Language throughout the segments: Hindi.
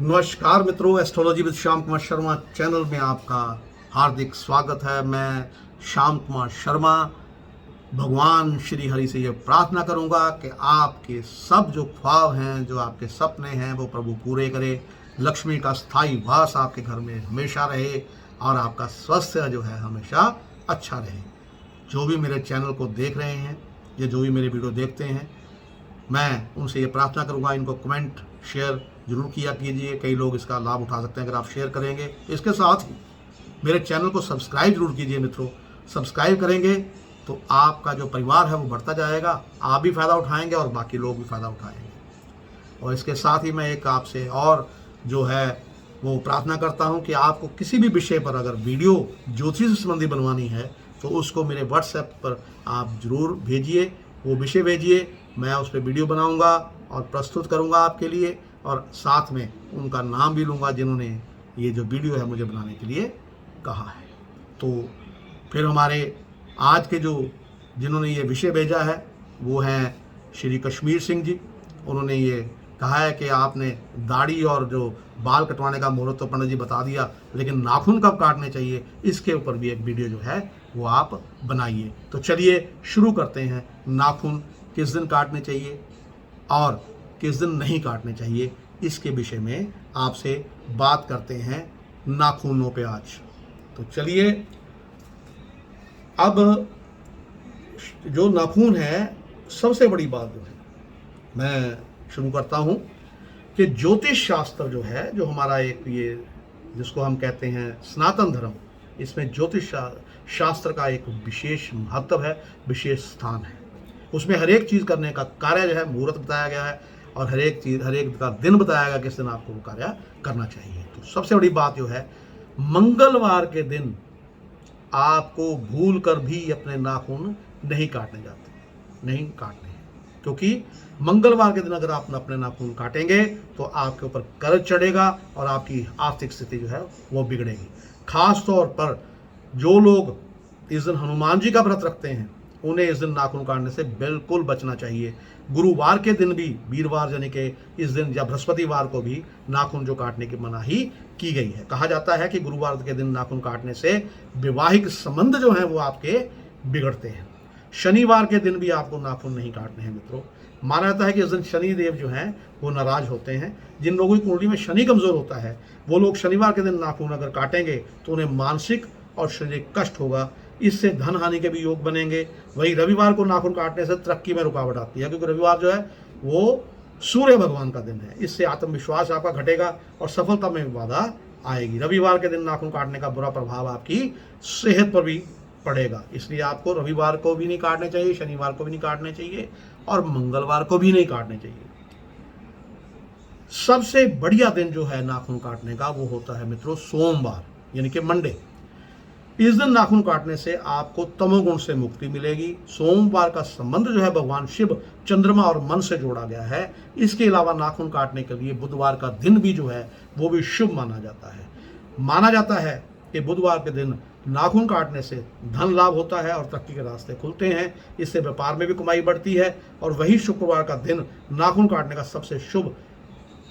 नमस्कार मित्रों, astrology with Shyam Kumar Sharma channel में आपका हार्दिक स्वागत है। मैं श्याम कुमार शर्मा भगवान श्री हरि से ये प्रार्थना करूंगा कि आपके सब जो ख्वाब हैं, जो आपके सपने हैं, वो प्रभु पूरे करे। लक्ष्मी का स्थायी वास आपके घर में हमेशा रहे और आपका स्वास्थ्य जो है हमेशा अच्छा रहे। जो भी मेरे चैनल को देख रहे हैं या जो भी मेरे वीडियो देखते हैं, मैं उनसे ये प्रार्थना करूंगा, इनको कमेंट शेयर जरूर किया कीजिए। कई लोग इसका लाभ उठा सकते हैं अगर आप शेयर करेंगे। इसके साथ ही मेरे चैनल को सब्सक्राइब जरूर कीजिए मित्रों। सब्सक्राइब करेंगे तो आपका जो परिवार है वो बढ़ता जाएगा, आप भी फ़ायदा उठाएंगे और बाकी लोग भी फ़ायदा उठाएंगे। और इसके साथ ही मैं एक आपसे और जो है वो प्रार्थना करता हूं कि आपको किसी भी विषय पर अगर वीडियो ज्योतिष से संबंधी बनवानी है तो उसको मेरे व्हाट्सएप पर आप ज़रूर भेजिए, वो विषय भेजिए। मैं उस पर वीडियो बनाऊंगा और प्रस्तुत करूंगा आपके लिए, और साथ में उनका नाम भी लूँगा जिन्होंने ये जो वीडियो है मुझे बनाने के लिए कहा है। तो फिर हमारे आज के जिन्होंने ये विषय भेजा है वो हैं श्री कश्मीर सिंह जी। उन्होंने ये कहा है कि आपने दाढ़ी और जो बाल कटवाने का मुहूर्त तो पंडित जी बता दिया, लेकिन नाखून कब काटने चाहिए इसके ऊपर भी एक वीडियो जो है वो आप बनाइए। तो चलिए शुरू करते हैं। नाखून किस दिन काटने चाहिए और किस दिन नहीं काटने चाहिए, इसके विषय में आपसे बात करते हैं नाखूनों पे आज। तो चलिए, अब जो नाखून है, सबसे बड़ी बात जो है मैं शुरू करता हूं कि ज्योतिष शास्त्र जो है, जो हमारा एक ये जिसको हम कहते हैं सनातन धर्म, इसमें ज्योतिष शास्त्र का एक विशेष महत्व है, विशेष स्थान है। उसमें हर एक चीज़ करने का कार्य जो है मुहूर्त बताया गया है और हर एक चीज़, हर एक का दिन बताया गया किस दिन आपको वो कार्य करना चाहिए। तो सबसे बड़ी बात जो है, मंगलवार के दिन आपको भूल कर भी अपने नाखून नहीं काटने हैं, क्योंकि मंगलवार के दिन अगर आप अपने नाखून काटेंगे तो आपके ऊपर कर्ज चढ़ेगा और आपकी आर्थिक स्थिति जो है वो बिगड़ेगी। खास तौर पर जो लोग इस दिन हनुमान जी का व्रत रखते हैं, उन्हें इस दिन नाखून काटने से बिल्कुल बचना चाहिए। गुरुवार के दिन भी, वीरवार यानी कि इस दिन या बृहस्पतिवार को भी नाखून जो काटने की मनाही की गई है। कहा जाता है कि गुरुवार के दिन नाखून काटने से वैवाहिक संबंध जो हैं वो आपके बिगड़ते हैं। शनिवार के दिन भी आपको नाखून नहीं काटने हैं मित्रों। माना जाता है कि इस दिन शनि देव जो हैं वो नाराज होते हैं। जिन लोगों की कुंडली में शनि कमजोर होता है वो लोग शनिवार के दिन नाखून अगर काटेंगे तो उन्हें मानसिक और शारीरिक कष्ट होगा, इससे धन हानि के भी योग बनेंगे। वहीं रविवार को नाखून काटने से तरक्की में रुकावट आती है, क्योंकि रविवार जो है वो सूर्य भगवान का दिन है। इससे आत्मविश्वास आपका घटेगा और सफलता में बाधा आएगी। रविवार के दिन नाखून काटने का बुरा प्रभाव आपकी सेहत पर भी पड़ेगा, इसलिए आपको रविवार को भी नहीं काटने चाहिए, शनिवार को भी नहीं काटने चाहिए और मंगलवार को भी नहीं काटने चाहिए। सबसे बढ़िया दिन जो है नाखून काटने का वो होता है मित्रों सोमवार, यानी कि मंडे। इस दिन नाखून काटने से आपको तमोगुण से मुक्ति मिलेगी। सोमवार का संबंध जो है भगवान शिव, चंद्रमा और मन से जोड़ा गया है। इसके अलावा नाखून काटने के लिए बुधवार का दिन भी जो है वो भी शुभ माना जाता है। माना जाता है कि बुधवार के दिन नाखून काटने से धन लाभ होता है और तरक्की के रास्ते खुलते हैं। इससे व्यापार में भी कमाई बढ़ती है। और वही शुक्रवार का दिन नाखून काटने का सबसे शुभ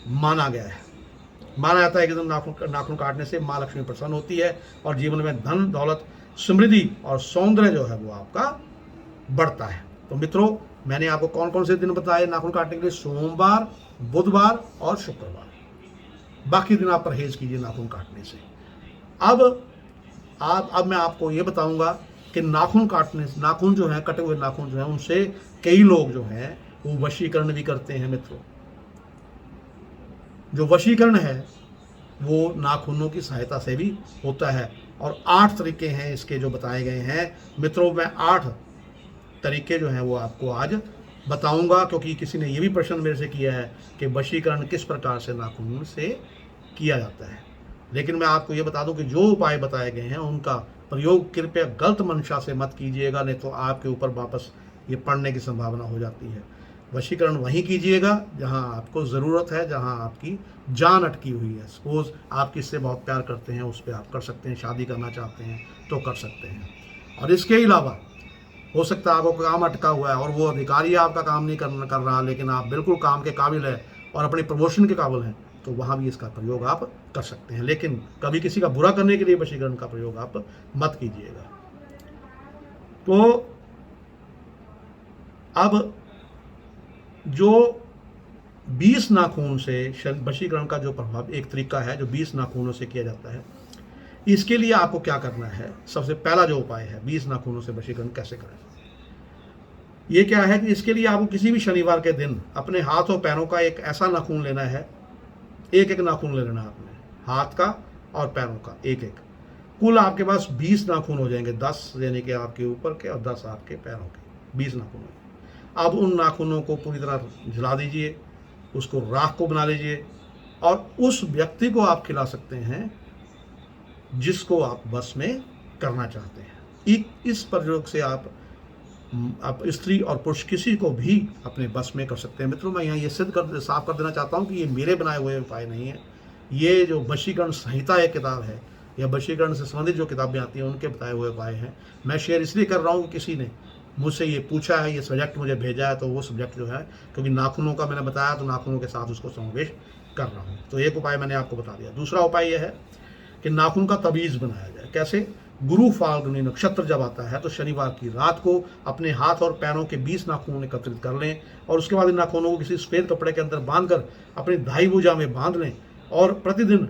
माना गया है। माना जाता है कि नाखून काटने से माँ लक्ष्मी प्रसन्न होती है और जीवन में धन दौलत, समृद्धि और सौंदर्य जो है वो आपका बढ़ता है। तो मित्रों, मैंने आपको कौन कौन से दिन बताए नाखून काटने के लिए? सोमवार, बुधवार और शुक्रवार। बाकी दिन आप परहेज कीजिए नाखून काटने से। अब मैं आपको ये बताऊंगा कि नाखून जो है, कटे हुए नाखून जो है, उनसे कई लोग जो हैं वो वशीकरण भी करते हैं मित्रों। जो वशीकरण है वो नाखूनों की सहायता से भी होता है और 8 तरीके हैं इसके जो बताए गए हैं मित्रों। मैं 8 तरीके जो हैं वो आपको आज बताऊंगा, क्योंकि किसी ने ये भी प्रश्न मेरे से किया है कि वशीकरण किस प्रकार से नाखून से किया जाता है। लेकिन मैं आपको ये बता दूं कि जो उपाय बताए गए हैं उनका प्रयोग कृपया गलत मंशा से मत कीजिएगा, नहीं तो आपके ऊपर वापस ये पड़ने की संभावना हो जाती है। वशीकरण वहीं कीजिएगा जहां आपको ज़रूरत है, जहां आपकी जान अटकी हुई है। सपोज आप किससे बहुत प्यार करते हैं, उस पर आप कर सकते हैं। शादी करना चाहते हैं तो कर सकते हैं। और इसके अलावा हो सकता है आपको काम अटका हुआ है और वो अधिकारी आपका काम नहीं कर रहा, लेकिन आप बिल्कुल काम के काबिल है और अपनी प्रमोशन के काबिल हैं, तो वहाँ भी इसका प्रयोग आप कर सकते हैं, लेकिन कभी किसी का बुरा करने के लिए वशीकरण का प्रयोग आप मत कीजिएगा। तो अब जो 20 नाखून से वशीकरण का जो प्रभाव, एक तरीका है जो 20 नाखूनों से किया जाता है, इसके लिए आपको क्या करना है, सबसे पहला जो उपाय है 20 नाखूनों से वशीकरण कैसे करें, ये क्या है कि इसके लिए आपको किसी भी शनिवार के दिन अपने हाथ और पैरों का एक ऐसा नाखून लेना है, एक एक नाखून ले लेना है आपने, हाथ का और पैरों का एक एक, कुल आपके पास 20 नाखून हो जाएंगे, 10 यानी कि आपके ऊपर के और 10 आपके पैरों के, 20 नाखून हो जाएंगे। अब उन नाखूनों को पूरी तरह जला दीजिए, उसको राख को बना लीजिए और उस व्यक्ति को आप खिला सकते हैं जिसको आप बस में करना चाहते हैं। इस प्रयोग से आप स्त्री और पुरुष किसी को भी अपने बस में कर सकते हैं। मित्रों, मैं यहाँ ये साफ कर देना चाहता हूँ कि ये मेरे बनाए हुए उपाय नहीं है, ये जो वशीकरण संहिता एक किताब है या वशीकरण से संबंधित जो किताबें आती हैं उनके बताए हुए उपाय हैं। मैं शेयर इसलिए कर रहा हूँ कि किसी ने मुझसे ये पूछा है, ये सब्जेक्ट मुझे भेजा है, तो वो सब्जेक्ट जो है, क्योंकि नाखूनों का मैंने बताया तो नाखूनों के साथ उसको समावेश कर रहा हूँ। तो एक उपाय मैंने आपको बता दिया। दूसरा उपाय यह है कि नाखून का तवीज़ बनाया जाए। कैसे? गुरु फाल्गुनी नक्षत्र जब आता है तो शनिवार की रात को अपने हाथ और पैरों के 20 नाखून एकत्रित कर लें और उसके बाद इन नाखूनों को किसी सफ़ेद कपड़े के अंदर बांधकर अपनी दाई भुजा में बांध लें और प्रतिदिन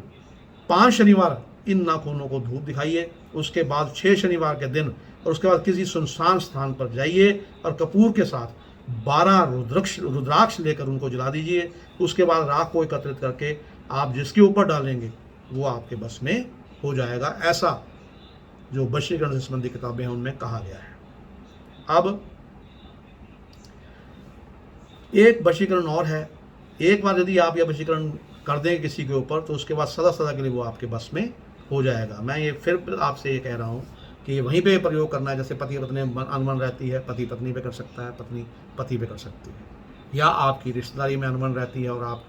5 शनिवार इन नाखूनों को धूप दिखाइए। उसके बाद 6 शनिवार के दिन और उसके बाद किसी सुनसान स्थान पर जाइए और कपूर के साथ 12 रुद्राक्ष लेकर उनको जला दीजिए। उसके बाद राख को एकत्रित करके आप जिसके ऊपर डालेंगे वो आपके बस में हो जाएगा। ऐसा जो वशीकरण से संबंधित किताबें हैं उनमें कहा गया है। अब एक वशीकरण और है, एक बार यदि आप यह वशीकरण कर देंगे किसी के ऊपर तो उसके बाद सदा सदा के लिए वो आपके बस में हो जाएगा। मैं ये फिर आपसे ये कह रहा हूँ कि वहीं पे प्रयोग करना है। जैसे पति पत्नी अनबन रहती है, पति पत्नी पे कर सकता है, पत्नी पति पे कर सकती है, या आपकी रिश्तेदारी में अनबन रहती है और आप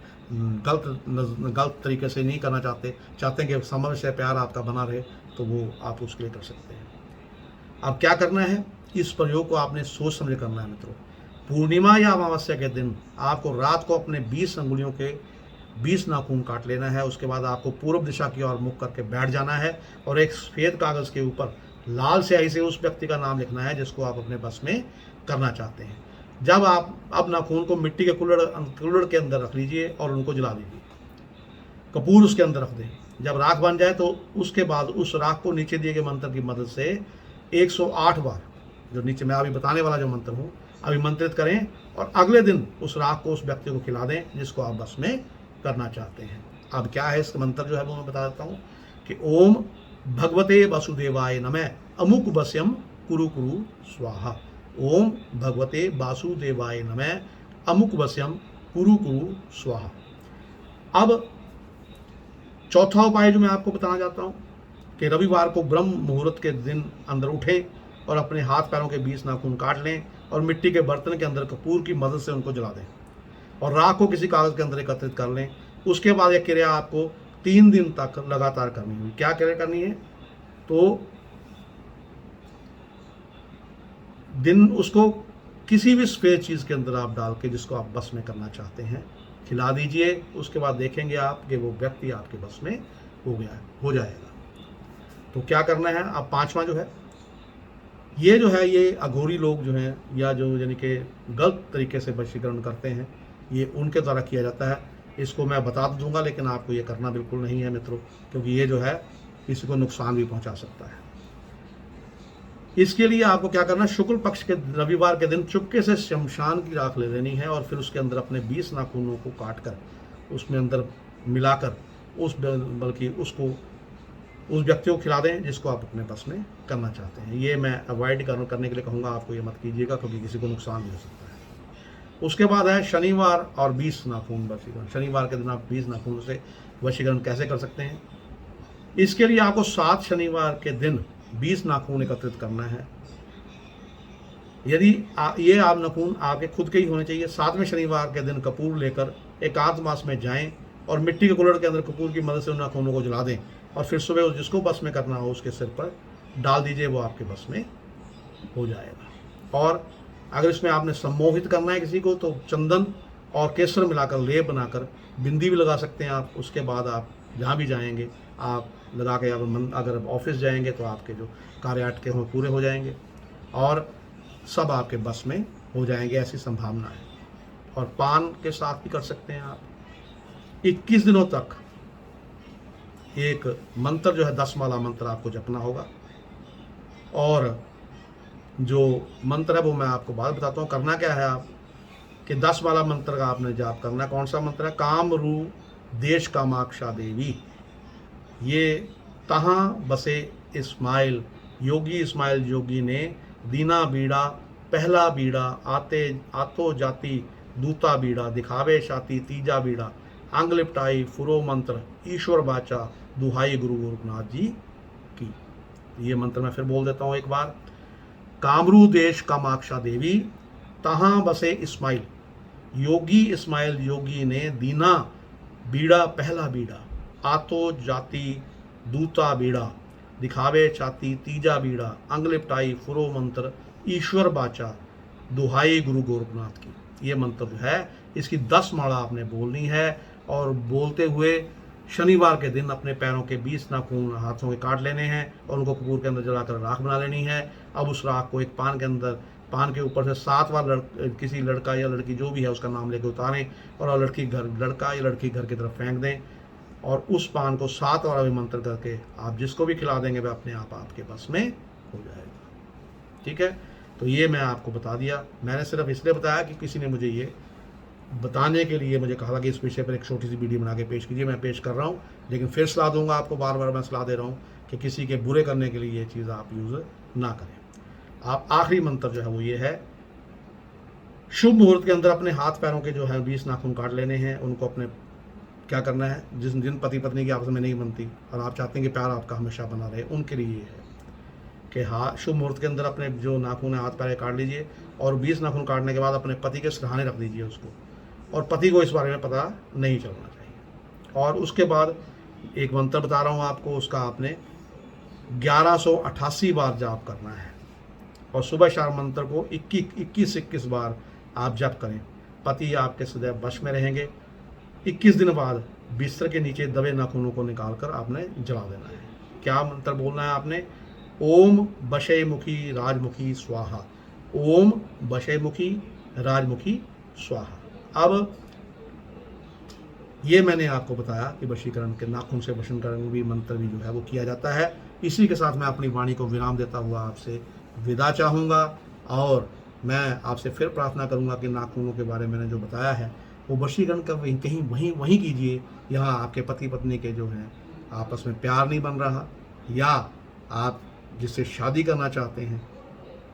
गलत तरीके से नहीं करना चाहते हैं कि समझ से प्यार आपका बना रहे, तो वो आप उसके लिए कर सकते हैं। अब क्या करना है, इस प्रयोग को आपने सोच समझ करना है मित्रों। पूर्णिमा या अमावस्या के दिन आपको रात को अपने 20 अंगुलियों के 20 नाखून काट लेना है। उसके बाद आपको पूर्व दिशा की ओर मुख करके बैठ जाना है और एक सफ़ेद कागज़ के ऊपर लाल स्याही से उस व्यक्ति का नाम लिखना है जिसको आप अपने बस में करना चाहते हैं। जब आप अब नाखून को मिट्टी के कुल्हड़ के अंदर रख लीजिए और उनको जला दीजिए, कपूर उसके अंदर रख दें। जब राख बन जाए तो उसके बाद उस राख को नीचे दिए गए मंत्र की मदद से 108 बार, जो नीचे मैं अभी बताने वाला जो मंत्र हूँ, अभिमंत्रित करें और अगले दिन उस राख को उस व्यक्ति को खिला दें जिसको आप बस में करना चाहते हैं। अब क्या है इसका मंत्र जो है वो मैं बता देता हूँ कि ओम भगवते वासुदेवाय नमः अमुक वश्यम कुरु कुरु स्वाहा। ओम भगवते वासुदेवाय नमः अमुक वश्यम कुरु कुरु स्वाहा। अब चौथा उपाय जो मैं आपको बताना चाहता हूँ कि रविवार को ब्रह्म मुहूर्त के दिन अंदर उठें और अपने हाथ पैरों के 20 नाखून काट लें और मिट्टी के बर्तन के अंदर कपूर की मदद से उनको जला दें और राख को किसी कागज़ के अंदर एकत्रित कर लें। उसके बाद यह क्रिया आपको 3 दिन तक लगातार करनी होगी। क्या क्रिया करनी है? तो दिन उसको किसी भी सफ़ेद चीज़ के अंदर आप डाल के जिसको आप बस में करना चाहते हैं खिला दीजिए। उसके बाद देखेंगे आप कि वो व्यक्ति आपके बस में हो जाएगा। तो क्या करना है? अब 5वां जो है, ये अघोरी लोग जो हैं या जो यानी कि गलत तरीके से वशीकरण करते हैं, ये उनके द्वारा किया जाता है। इसको मैं बता दूंगा लेकिन आपको ये करना बिल्कुल नहीं है मित्रों, क्योंकि ये जो है किसी को नुकसान भी पहुंचा सकता है। इसके लिए आपको क्या करना है, शुक्ल पक्ष के रविवार के दिन चुपके से शमशान की राख ले लेनी है और फिर उसके अंदर अपने 20 नाखूनों को काट कर उसमें अंदर मिलाकर उसको उस व्यक्ति को खिला दें जिसको आप अपने बस में करना चाहते हैं। ये मैं अवॉइड करने के लिए कहूँगा, आपको ये मत कीजिएगा क्योंकि किसी को नुकसान भी हो सकता है। उसके बाद है शनिवार और 20 नाखून वशीकरण। शनिवार के दिन आप 20 नाखून से वशीकरण कैसे कर सकते हैं? इसके लिए आपको 7 शनिवार के दिन 20 नाखून एकत्रित करना है। यदि ये आप नाखून आपके खुद के ही होने चाहिए। 7वें शनिवार के दिन कपूर लेकर एकांत मास में जाएं और मिट्टी के कुल्हड़ के अंदर कपूर की मदद से उन नाखूनों को जला दें और फिर सुबह जिसको बस में करना हो उसके सिर पर डाल दीजिए, वो आपके बस में हो जाएगा। और अगर इसमें आपने सम्मोहित करना है किसी को तो चंदन और केसर मिलाकर लेप बनाकर बिंदी भी लगा सकते हैं आप। उसके बाद आप जहाँ भी जाएंगे आप लगा के, अगर ऑफिस जाएंगे तो आपके जो कार्य अटके हों पूरे हो जाएंगे और सब आपके बस में हो जाएंगे, ऐसी संभावना है। और पान के साथ भी कर सकते हैं आप। 21 दिनों तक एक मंत्र जो है 10 माला मंत्र आपको जपना होगा। और जो मंत्र है वो मैं आपको बाद बताता हूँ। करना क्या है आप कि 10 माला मंत्र का आपने जाप करना। कौन सा मंत्र है? कामरू देश कामाक्षा देवी, ये तहाँ बसे इस्माइल, योगी इस्माइल जोगी ने दीना बीड़ा पहला बीड़ा, आतो जाति दूता बीड़ा, दिखावे छाती तीजा बीड़ा, अंग लिपटाई फुरो मंत्र, ईश्वर बाचा दुहाई गुरु गोरखनाथ जी की। ये मंत्र मैं फिर बोल देता हूँ एक बार। कामरू देश कामाक्षा देवी, तहाँ बसे इस्माइल, योगी इस्माइल योगी ने दीना बीड़ा पहला बीड़ा, आतो जाति दूता बीड़ा, दिखावे छाती तीजा बीड़ा, अंग लिपटाई फुरो मंत्र, ईश्वर बाचा दुहाई गुरु गोरखनाथ की। ये मंत्र जो है इसकी 10 माला आपने बोलनी है। और बोलते हुए शनिवार के दिन अपने पैरों के 20 नाखून हाथों के काट लेने हैं और उनको कपूर के अंदर जलाकर राख बना लेनी है। अब उस राख को एक पान के अंदर, पान के ऊपर से 7 बार किसी लड़का या लड़की जो भी है उसका नाम लेकर उतारें और लड़का या लड़की घर की तरफ फेंक दें। और उस पान को 7 बार मंत्र करके आप जिसको भी खिला देंगे वह अपने आप आपके बस में हो जाएगा। ठीक है, तो ये मैं आपको बता दिया। मैंने सिर्फ इसलिए बताया कि किसी ने मुझे ये बताने के लिए मुझे कहा कि इस विषय पर एक छोटी सी वीडियो बना के पेश कीजिए। मैं पेश कर रहा हूँ, लेकिन फिर सलाह दूंगा आपको, बार बार मैं सलाह दे रहा हूँ कि किसी के बुरे करने के लिए ये चीज़ आप यूज़ ना करें। आप आखिरी मंत्र जो है वो ये है, शुभ मुहूर्त के अंदर अपने हाथ पैरों के जो है 20 नाखून काट लेने हैं। उनको अपने क्या करना है, जिस दिन पति पत्नी की आपस में नहीं बनती और आप चाहते हैं कि प्यार आपका हमेशा बना रहे, उनके लिए ये है कि हाँ, शुभ मुहूर्त के अंदर अपने जो नाखून है हाथ पैर काट लीजिए और 20 नाखून काटने के बाद अपने पति के सिरहाने रख दीजिए उसको, और पति को इस बारे में पता नहीं चलना चाहिए। और उसके बाद एक मंत्र बता रहा हूँ आपको, उसका आपने 1188 बार जाप करना है और सुबह शाम मंत्र को 21 बार आप जप करें। पति आपके सदैव वश में रहेंगे। 21 दिन बाद बिस्तर के नीचे दबे नाखूनों को निकालकर आपने जला देना है। क्या मंत्र बोलना है आपने? ओम बशयमुखी राजमुखी स्वाहा, ओम बशयमुखी राजमुखी स्वाहा। अब ये मैंने आपको बताया कि वशीकरण के नाखून से वशीकरण भी मंत्र भी जो है वो किया जाता है। इसी के साथ मैं अपनी वाणी को विराम देता हुआ आपसे विदा चाहूँगा और मैं आपसे फिर प्रार्थना करूँगा कि नाखूनों के बारे में मैंने जो बताया है वो वशीकरण का वहीं कीजिए। यहाँ आपके पति पत्नी के जो हैं आपस में प्यार नहीं बन रहा, या आप जिससे शादी करना चाहते हैं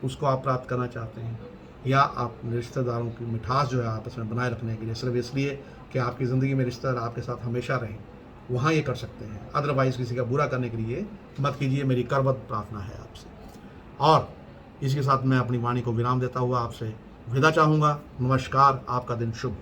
उसको आप प्राप्त करना चाहते हैं, या आप रिश्तेदारों की मिठास जो है आपस में बनाए रखने के लिए, सिर्फ इसलिए कि आपकी ज़िंदगी में रिश्तेदार आपके साथ हमेशा रहें, वहाँ ये कर सकते हैं। अदरवाइज़ किसी का बुरा करने के लिए मत कीजिए, मेरी करबद्ध प्रार्थना है आपसे। और इसके साथ मैं अपनी वाणी को विराम देता हुआ आपसे विदा चाहूँगा। नमस्कार, आपका दिन शुभ।